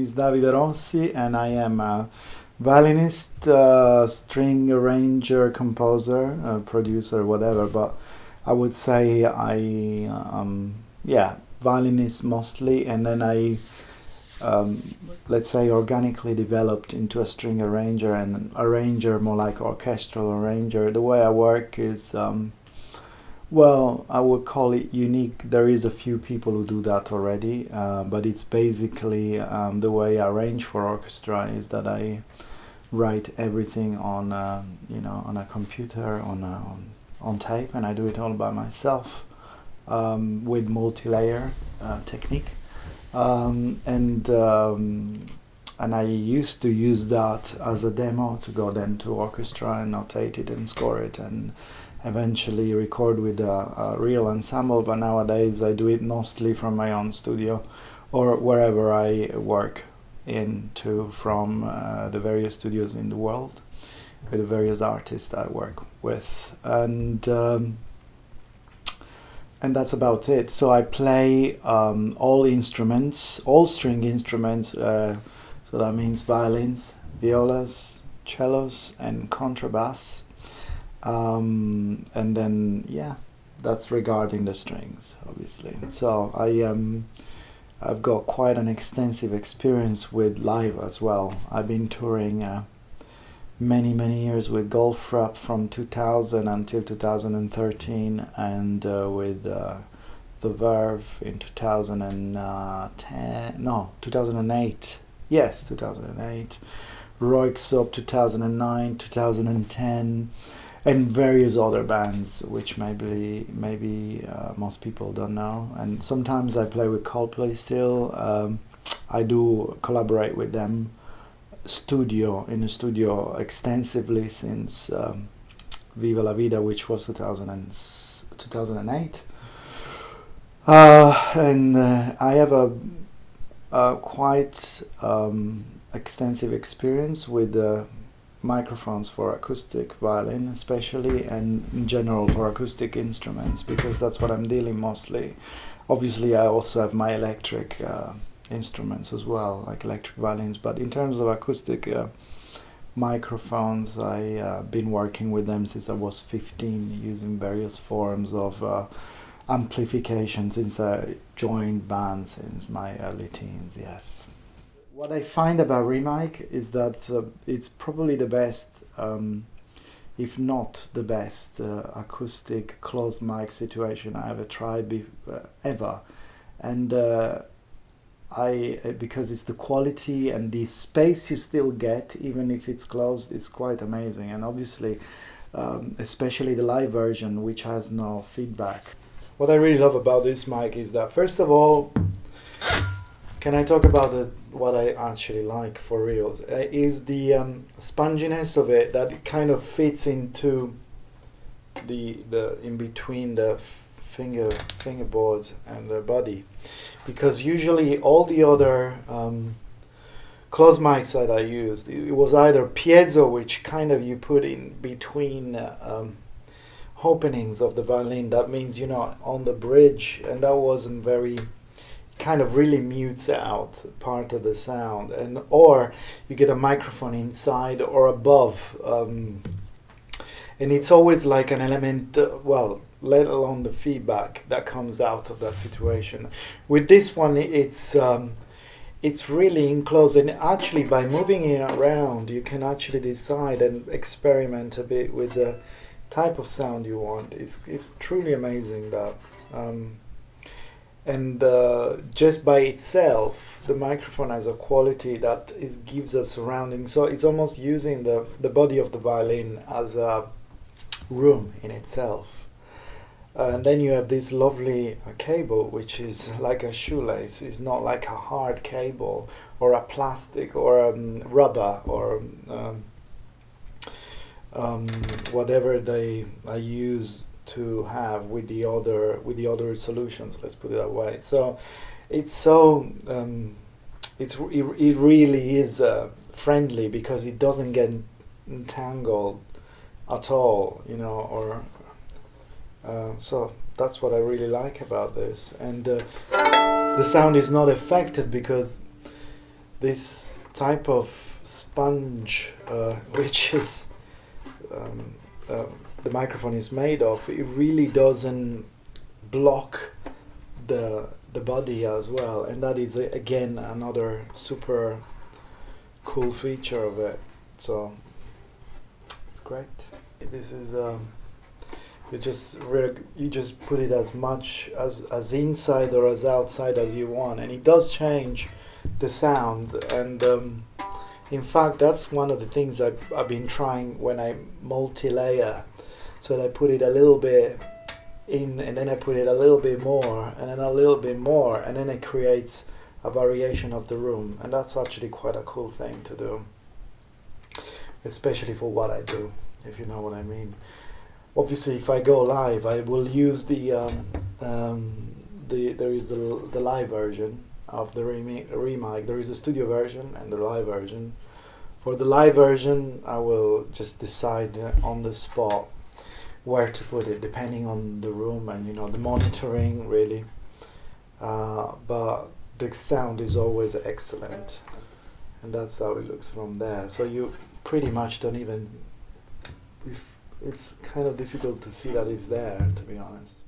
is Davide Rossi, and I am a violinist, string arranger, composer, producer, whatever. But I would say yeah, violinist mostly, and then I, let's say, organically developed into a string arranger and arranger, more like orchestral arranger. The way I work is, well, I would call it unique. There is a few people who do that already, but it's basically the way I arrange for orchestra is that I write everything on, on a computer, on tape, and I do it all by myself with multi-layer technique, and I used to use that as a demo to go then to orchestra and notate it and score it and eventually record with a real ensemble. But nowadays I do it mostly from my own studio or wherever I work from the various studios in the world with the various artists I work with, and that's about it. So I play all instruments, all string instruments, so that means violins, violas, cellos and contrabass. And then, yeah, that's regarding the strings, obviously. So I've got quite an extensive experience with live as well. I've been touring many years with Goldfrapp from 2000 until 2013, and with The Verve in 2008. Yes, 2008. Roixop 2009, 2010. And various other bands, which maybe most people don't know. And sometimes I play with Coldplay still. I do collaborate with them in the studio extensively since Viva la Vida, which was 2008. And I have a quite extensive experience with microphones for acoustic violin especially, and in general for acoustic instruments, because that's what I'm dealing mostly. Obviously I also have my electric instruments as well, like electric violins, but in terms of acoustic microphones, I've been working with them since I was 15, using various forms of amplification since I joined bands since my early teens, yes. What I find about REMIC is that it's probably the best, if not the best, acoustic closed mic situation I ever tried ever, and because it's the quality and the space you still get even if it's closed is quite amazing, and obviously, especially the live version, which has no feedback. What I really love about this mic is that, first of all, can I talk about what I actually like for reals? Is the sponginess of it, that it kind of fits into the in between the fingerboards and the body, because usually all the other closed mics that I used, it was either piezo, which kind of you put in between openings of the violin. That means on the bridge, and that wasn't very. Kind of really mutes out part of the sound, or you get a microphone inside or above, and it's always like an element, let alone the feedback that comes out of that situation. With this one, it's really enclosed, and actually by moving it around you can actually decide and experiment a bit with the type of sound you want. It's truly amazing that. And just by itself, the microphone has a quality that gives a surrounding. So it's almost using the body of the violin as a room in itself. And then you have this lovely cable, which is like a shoelace. It's not like a hard cable or a plastic or rubber or whatever they use to have with the other solutions, let's put it that way. So it's so it really is friendly, because it doesn't get entangled at all, or so that's what I really like about this. And the sound is not affected, because this type of sponge, which is the microphone is made of, it really doesn't block the body as well, and that is again another super cool feature of it. So it's great. This is you just put it as much as inside or as outside as you want, and it does change the sound. And in fact, that's one of the things I've been trying when I multi-layer. So I put it a little bit in, and then I put it a little bit more, and then a little bit more, and then it creates a variation of the room. And that's actually quite a cool thing to do, especially for what I do, if you know what I mean. Obviously, if I go live, I will use there is the live version of the REMIC. There is a studio version and the live version. For the live version, I will just decide on the spot where to put it, depending on the room and the monitoring, really. But the sound is always excellent, and that's how it looks from there. So you pretty much don't even. It's kind of difficult to see that it's there, to be honest.